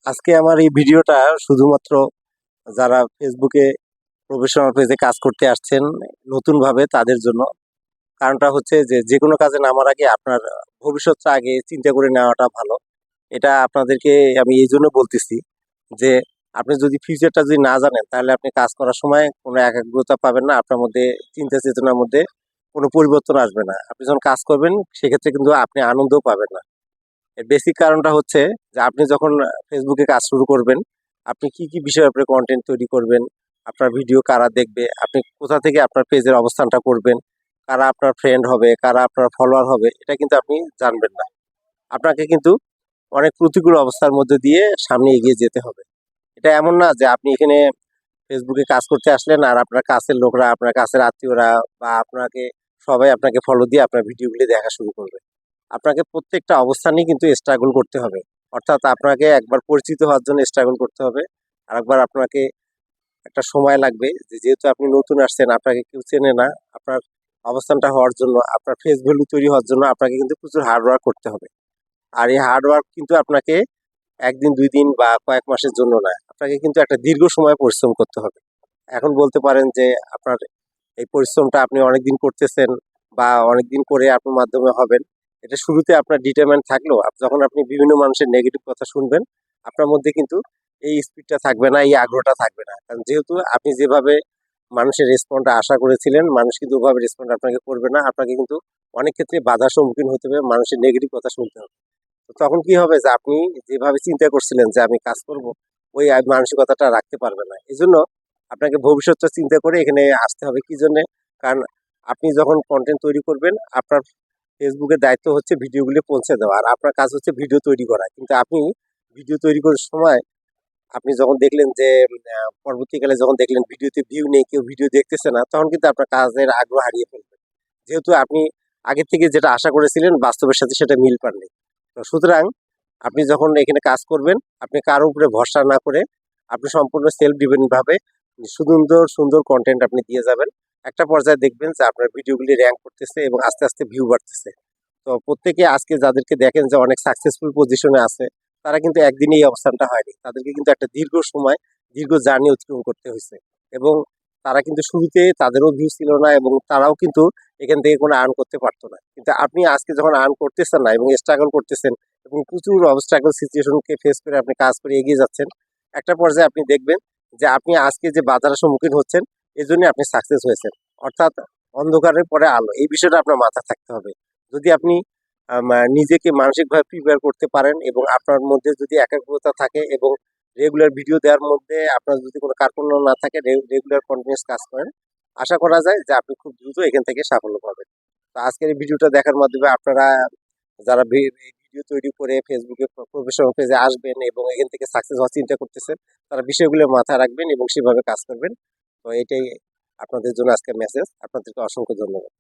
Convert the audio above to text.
আজকে আমার এই ভিডিওটা শুধুমাত্র যারা ফেসবুকে প্রফেশনাল পেজে কাজ করতে আসছেন নতুনভাবে তাদের জন্য। কারণটা হচ্ছে যে যেকোনো কাজে নামার আগে আপনার ভবিষ্যৎটা আগে চিন্তা করে নেওয়াটা ভালো। এটা আপনাদেরকে আমি এই জন্য বলতেছি যে আপনি যদি ফিউচারটা যদি না জানেন তাহলে আপনি কাজ করার সময় কোনো একাগ্রতা পাবেন না, আপনার মধ্যে চিন্তা চেতনার মধ্যে কোনো পরিবর্তন আসবে না। আপনি যখন কাজ করবেন সেক্ষেত্রে কিন্তু আপনি আনন্দও পাবেন না। এর বেসিক কারণটা হচ্ছে যে আপনি যখন ফেসবুকে কাজ শুরু করবেন, আপনি কি কি বিষয়ের উপরে কন্টেন্ট তৈরি করবেন, আপনার ভিডিও কারা দেখবে, আপনি কোথা থেকে আপনার পেজের অবস্থানটা করবেন, কারা আপনার ফ্রেন্ড হবে, কারা আপনার ফলোয়ার হবে, এটা কিন্তু আপনি জানবেন না। আপনাকে কিন্তু অনেক প্রতিকূল অবস্থার মধ্যে দিয়ে সামনে এগিয়ে যেতে হবে। এটা এমন না যে আপনি এখানে ফেসবুকে কাজ করতে আসলেন আর আপনার কাছের লোকরা, আপনার কাছের আত্মীয়রা বা আপনাকে সবাই আপনাকে ফলো দিয়ে আপনার ভিডিওগুলি দেখা শুরু করবে। আপনাকে প্রত্যেকটা অবস্থানেই কিন্তু স্ট্রাগল করতে হবে। অর্থাৎ আপনাকে একবার পরিচিত হওয়ার জন্য স্ট্রাগল করতে হবে। আরেকবার আপনাকে একটা সময় লাগবে যে যেহেতু আপনি নতুন আসছেন, আপনাকে কেউ চেনে না। আপনার অবস্থানটা হওয়ার জন্য, আপনার ফেস ভ্যালু তৈরি হওয়ার জন্য আপনাকে কিন্তু প্রচুর হার্ড ওয়ার্ক করতে হবে। আর এই হার্ড ওয়ার্ক কিন্তু আপনাকে ১ দিন ২ দিন বা কয়েক মাসের জন্য না। আপনাকে কিন্তু একটা দীর্ঘ সময় পরিশ্রম করতে হবে। এখন বলতে পারেন যে আপনার এই পরিশ্রমটা আপনি অনেকদিন করতেছেন বা অনেকদিন করে আপনার মাধ্যমে হবেন। এটা শুরুতে আপনার ডিটারমেন্ট থাকলেও যখন আপনি বিভিন্ন মানুষের নেগেটিভ কথা শুনবেন, আপনার মধ্যে কিন্তু এই স্পিডটা থাকবে না, এই আগ্রহটা থাকবে না। কারণ যেহেতু আপনি যেভাবে মানুষের রেসপন্ডটা আশা করেছিলেন, মানুষ কিন্তু ওভাবে রেসপন্ড আপনাকে করবে না। আপনাকে কিন্তু অনেক ক্ষেত্রে বাধার সম্মুখীন হতে হবে, মানুষের নেগেটিভ কথা শুনতে হবে। তো তখন কি হবে যে আপনি যেভাবে চিন্তা করছিলেন যে আমি কাজ করব, ওই মানসিকতাটা রাখতে পারবে না। এজন্য আপনাকে ভবিষ্যৎটা চিন্তা করে এখানে আসতে হবে। কি জন্যে? কারণ আপনি যখন কনটেন্ট তৈরি করবেন, আপনার ফেসবুকের দায়িত্ব হচ্ছে ভিডিওগুলো পৌঁছে দেওয়া। আর আপনার কাজ হচ্ছে ভিডিও তৈরি করা। কিন্তু আপনি ভিডিও তৈরি করার সময় আপনি যখন দেখলেন যে পরবর্তীকালে যখন দেখলেন ভিডিওতে ভিউ নেই, কেউ ভিডিও দেখতেছে না, তখন কিন্তু আপনার কাজের আগ্রহ হারিয়ে ফেলবেন। যেহেতু আপনি আগে থেকে যেটা আশা করেছিলেন বাস্তবের সাথে সেটা মিল পাননি। তো সুতরাং আপনি যখন এখানে কাজ করবেন, আপনি কারো উপরে ভরসা না করে আপনি সম্পূর্ণ সেলফ ডিপেন্ডেন্ট ভাবে সুন্দর, সুন্দর কনটেন্ট আপনি দিয়ে যাবেন। একটা পর্যায়ে দেখবেন যে আপনার ভিডিওগুলি র‍্যাংক করতেছে এবং আস্তে, আস্তে ভিউ বাড়তেছে। তো প্রত্যেকে আজকে যাদেরকে দেখেন যে অনেক সাকসেসফুল পজিশনে আছে, তারা কিন্তু একদিনে এই অবস্থানটা হয়নি। তাদেরকে কিন্তু একটা দীর্ঘ সময়, দীর্ঘ জার্নি অতিক্রম করতে হয়েছে। এবং তারা কিন্তু শুরুতে তাদেরও ভিউ ছিল না এবং তারাও কিন্তু এখান থেকে কোনো আর্ন করতে পারতো না। কিন্তু আপনি আজকে যখন আর্ন করতেছেন না এবং স্ট্রাগল করতেছেন এবং প্রচুর অবস্ট্রাগল সিচুয়েশনকে ফেস করে আপনি কাজ করে এগিয়ে যাচ্ছেন, একটা পর্যায়ে আপনি দেখবেন যে আপনি আজকে যে বাধার সম্মুখীন হচ্ছেন, এজন্যই আপনি সাকসেস হয়েছেন। অর্থাৎ অন্ধকারের পরে আলো, এই বিষয়টা আপনার মাথায় থাকতে হবে। যদি আপনি নিজেকে মানসিকভাবে প্রিপেয়ার করতে পারেন এবং আপনার মধ্যে যদি একাগ্রতা থাকে এবং রেগুলার ভিডিও দেওয়ার মধ্যে আপনার যদি কোনো কার্পণ্য না থাকে, রেগুলার কন্টিনিউয়াস কাজ করেন, আশা করা যায় যে আপনি খুব দ্রুত এখান থেকে সাফল্য পাবেন। তো আজকের এই ভিডিওটা দেখার মাধ্যমে আপনারা যারা এই ভিডিও তৈরি করে ফেসবুকে প্রফেশনাল পেজে আসবেন এবং এখান থেকে সাকসেস হওয়ার চিন্তা করতেছেন, তারা বিষয়গুলো মাথায় রাখবেন এবং সেভাবে কাজ করবেন। তো এটাই আপনাদের জন্য আজকের মেসেজ। আপনাদেরকে অসংখ্য ধন্যবাদ।